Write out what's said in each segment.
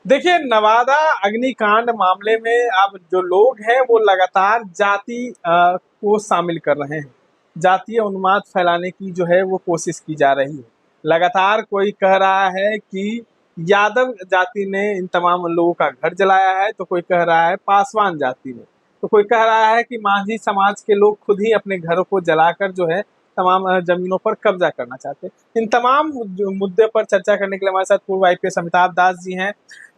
देखिए, नवादा अग्निकांड मामले में अब जो लोग हैं वो लगातार जाति को शामिल कर रहे हैं। जातीय उन्माद फैलाने की जो है वो कोशिश की जा रही है। लगातार कोई कह रहा है कि यादव जाति ने इन तमाम लोगों का घर जलाया है, तो कोई कह रहा है पासवान जाति ने, तो कोई कह रहा है कि मांझी समाज के लोग खुद ही अपने घरों को जलाकर जो है तमाम जमीनों पर कब्जा करना चाहते हैं। इन तमाम मुद्दे पर चर्चा करने के लिए हमारे साथ पूर्व आईपीएस अमिताभ दास जी हैं।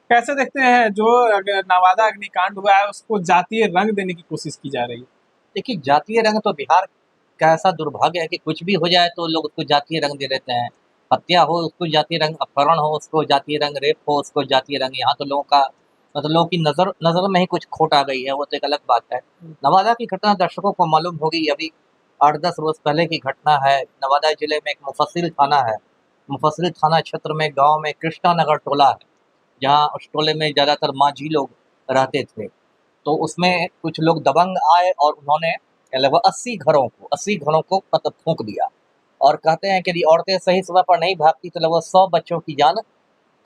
कैसे देखते हैं जो नवादा अग्निकांड हुआ है उसको जातीय रंग देने की कोशिश की जा रही है? देखिए, जातीय रंग तो बिहार का ऐसा दुर्भाग्य है कि कुछ भी हो जाए तो लोग उसको जातीय रंग दे देते हैं। हत्या हो उसको जातीय रंग, अपहरण हो उसको जातीय रंग, रेप हो उसको जातीय रंग। यहाँ तो लोगों का मतलब लोगों की नज़र नज़र में ही कुछ खोट आ गई है, वो तो एक अलग बात है। नवादा की घटना दर्शकों को मालूम होगी, अभी 8-10 रोज़ पहले की घटना है। नवादा जिले में एक मुफस्सिल थाना है। मुफस्सिल थाना क्षेत्र में गाँव में कृष्णा नगर टोला है, जहाँ उस टोले में ज़्यादातर मांझी लोग रहते थे। तो उसमें कुछ लोग दबंग आए और उन्होंने लगभग 80 घरों को मतलब फूंक दिया। और कहते हैं कि यदि औरतें सही समय पर नहीं भागती तो लगभग 100 बच्चों की जान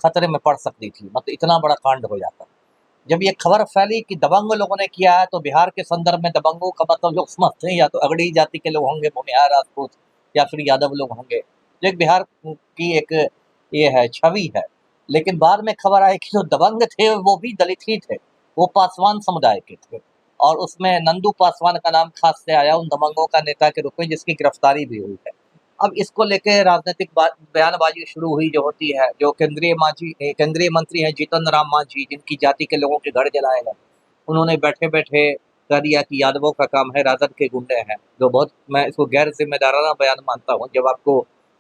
खतरे में पड़ सकती थी। मतलब इतना बड़ा कांड हो जाता। जब ये खबर फैली कि दबंग लोगों ने किया है, तो बिहार के संदर्भ में दबंगों का मतलब लोग समझते हैं या तो अगड़ी जाति के लोग होंगे, भूमिहार राजपूत, या फिर यादव लोग होंगे, जो एक बिहार की एक ये है छवि है। लेकिन बाद में खबर आई कि जो दबंग थे वो भी दलित ही थे, वो पासवान समुदाय के थे। और उसमें नंदू पासवान का नाम खास से आया उन दबंगों का नेता के रूप में, जिसकी गिरफ्तारी भी हुई है। अब इसको लेके राजनीतिक बयानबाजी शुरू हुई जो होती है। जो केंद्रीय मंत्री हैं जीतन राम मांझी, जिनकी जाति के लोगों के घर जलाए गए, उन्होंने बैठे बैठे कह दिया कि यादवों का काम है, राजद के गुंडे हैं। जो बहुत, मैं इसको गैर जिम्मेदाराना बयान मानता हूँ। जब आपको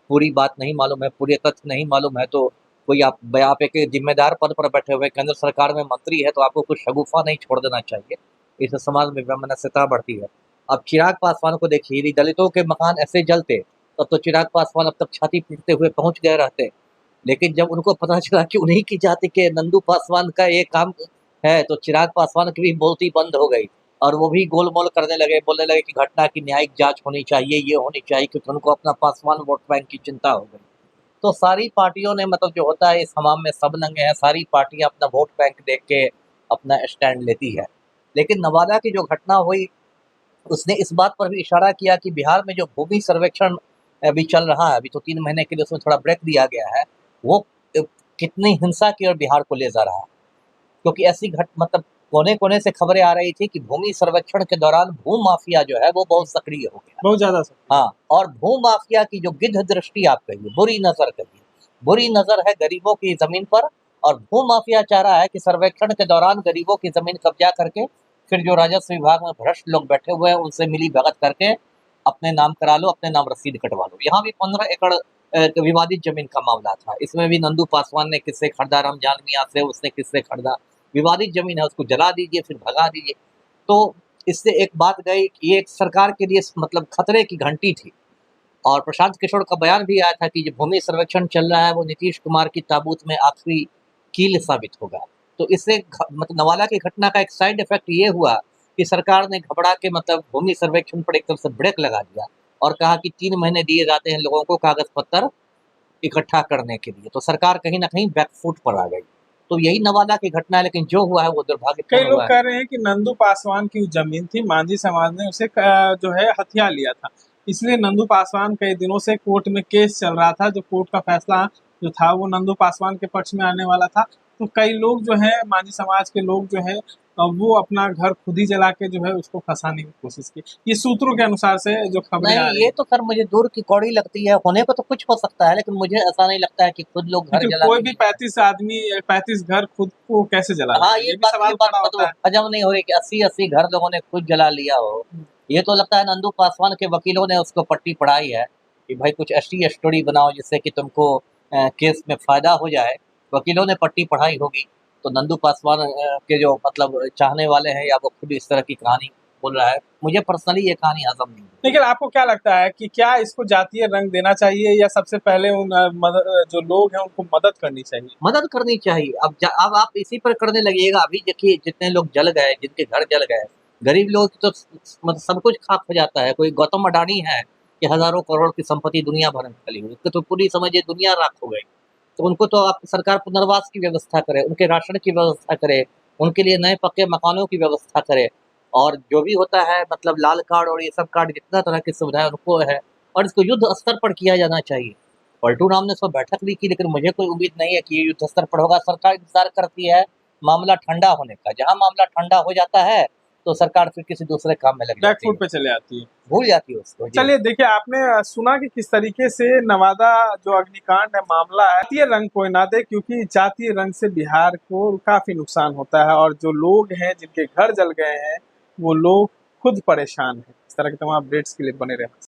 पूरी बात नहीं मालूम है, पूरे तथ्य नहीं मालूम है, तो कोई आप एक जिम्मेदार पद पर बैठे हुए केंद्र सरकार में मंत्री है, तो आपको कुछ शगुफा नहीं छोड़ देना चाहिए। इससे समाज में वैमनस्यता बढ़ती है। अब चिराग पासवान को देखिए, यदि दलितों के मकान ऐसे जलते तब तो चिराग पासवान अब तक छाती पीटते हुए पहुंच गए रहते। लेकिन जब उनको पता चला कि उन्हीं की जाति के नंदू पासवान का ये काम है, तो चिराग पासवान की भी बोलती बंद हो गई। और वो भी गोलमोल करने लगे, बोलने लगे कि घटना की न्यायिक जांच होनी चाहिए, ये होनी चाहिए, क्योंकि उनको अपना पासवान वोट बैंक की चिंता हो गई। तो सारी पार्टियों ने मतलब जो होता है, इस हमाम में सब नंगे हैं, सारी पार्टियां अपना वोट बैंक देख के अपना स्टैंड लेती है। लेकिन नवादा की जो घटना हुई, उसने इस बात पर भी इशारा किया कि बिहार में जो भूमि सर्वेक्षण अभी चल रहा है, अभी तो 3 महीने के लिए उसमें थोड़ा ब्रेक दिया गया है, वो कितनी हिंसा की ओर बिहार को ले जा रहा है। क्योंकि ऐसी घट मतलब कोने-कोने से खबरें आ रही थी कि भूमि सर्वेक्षण के दौरान भू-माफिया जो है वो बहुत सक्रिय हो गया। बहुत ज्यादा सर। हाँ, और भू-माफिया की जो गिद्ध दृष्टि आप कहिए, बुरी नज़र कहिए, बुरी नज़र है गरीबों की ज़मीन पर। और भू-माफिया चाह रहा है कि सर्वेक्षण के दौरान गरीबों की ज़मीन कब्जा करके, फिर जो राजस्व विभाग में भ्रष्ट लोग बैठे हुए हैं, उनसे मिली-भगत करके अपने नाम करा लो, अपने नाम रसीद कटवा लो। यहाँ भी 15 एकड़ विवादित ज़मीन का मामला था। इसमें भी नंदू पासवान ने किससे खरीदा, रमजान मियाँ से, उसने किससे खरीदा। विवादित ज़मीन है, उसको जला दीजिए, फिर भगा दीजिए। तो इससे एक बात गई कि ये एक सरकार के लिए मतलब खतरे की घंटी थी। और प्रशांत किशोर का बयान भी आया था कि जो भूमि सर्वेक्षण चल रहा है वो नीतीश कुमार की ताबूत में आखिरी कील साबित होगा। तो इससे मतलब नवादा की घटना का एक साइड इफेक्ट ये हुआ कि सरकार ने घबरा के मतलब भूमि सर्वेक्षण पर एक तरफ से ब्रेक लगा दिया और कहा कि 3 महीने दिए जाते हैं लोगों को कागज पत्तर इकट्ठा करने के लिए। तो सरकार कहीं ना कहीं बैकफुट पर आ गई। तो यही नवादा की घटना है, लेकिन जो हुआ है वो कई दुर्भाग्यपूर्ण लोग हुआ है। कह रहे हैं कि नंदू पासवान की जमीन थी, मांझी समाज ने उसे जो है हथिया लिया था, इसलिए नंदू पासवान कई दिनों से कोर्ट में केस चल रहा था, जो कोर्ट का फैसला जो था वो नंदू पासवान के पक्ष में आने वाला था। तो कई लोग जो है मांझी समाज के लोग जो है वो अपना घर खुद ही जला के जो है उसको फंसाने की कोशिश की। ये सूत्रों के अनुसार से जो खबरें नहीं, आ रही ये हैं। तो खैर मुझे दूर की कौड़ी लगती है। होने को तो कुछ हो सकता है, लेकिन मुझे ऐसा नहीं लगता है कि खुद लोग घर लेकिन जला कोई भी देंगे। 35 आदमी 35 घर खुद को कैसे जला हाँ, लेगा, ये भी ये सवाल बात खड़ा होता मतलब है। हजम नहीं हो रही कि 80-80 घर लोगों ने खुद जला लिया हो। ये तो लगता है नंदू पासवान के वकीलों ने उसको पट्टी पढ़ाई है कि भाई कुछ ऐसी स्टोरी बनाओ जिससे कि तुमको केस में फ़ायदा हो जाए। वकीलों ने पट्टी पढ़ाई होगी। तो नंदू पासवान के जो मतलब चाहने वाले हैं, या वो खुद इस तरह की कहानी बोल रहा है। मुझे पर्सनली ये कहानी हज़म नहीं हुई। लेकिन आपको क्या लगता है कि क्या इसको जातीय रंग देना चाहिए या सबसे पहले उन जो लोग हैं उनको मदद करनी चाहिए? मदद करनी चाहिए। अब आप इसी पर करने लगिएगा। अभी देखिए जितने लोग जल गए, जिनके घर जल गए, गरीब लोग की तो मतलब सब कुछ खाक हो जाता है। कोई गौतम अडानी है कि हज़ारों करोड़ की संपत्ति दुनिया भर में फैली हुई, उसकी तो पूरी समझिए दुनिया राख हो गई। तो उनको तो आप सरकार पुनर्वास की व्यवस्था करे, उनके राशन की व्यवस्था करे, उनके लिए नए पक्के मकानों की व्यवस्था करे, और जो भी होता है मतलब लाल कार्ड और ये सब कार्ड जितना तरह की सुविधाएं उनको है, और इसको युद्ध स्तर पर किया जाना चाहिए। पलटू राम ने सो बैठक भी की, लेकिन मुझे कोई उम्मीद नहीं है कि ये युद्ध स्तर पर होगा। सरकार इंतजार करती है मामला ठंडा होने का, जहां मामला ठंडा हो जाता है तो सरकार फिर किसी दूसरे काम में लग जाती बैकफुट है, पे चले आती है। भूल जाती है उसको जी। चलिए देखिए, आपने सुना कि किस तरीके से नवादा जो अग्निकांड है मामला है, जातीय रंग कोई ना दे, क्योंकि जातीय रंग से बिहार को काफी नुकसान होता है और जो लोग हैं जिनके घर जल गए हैं वो लोग खुद परेशान हैं। इस तरह के तमाम अपडेट्स के लिए बने रहें।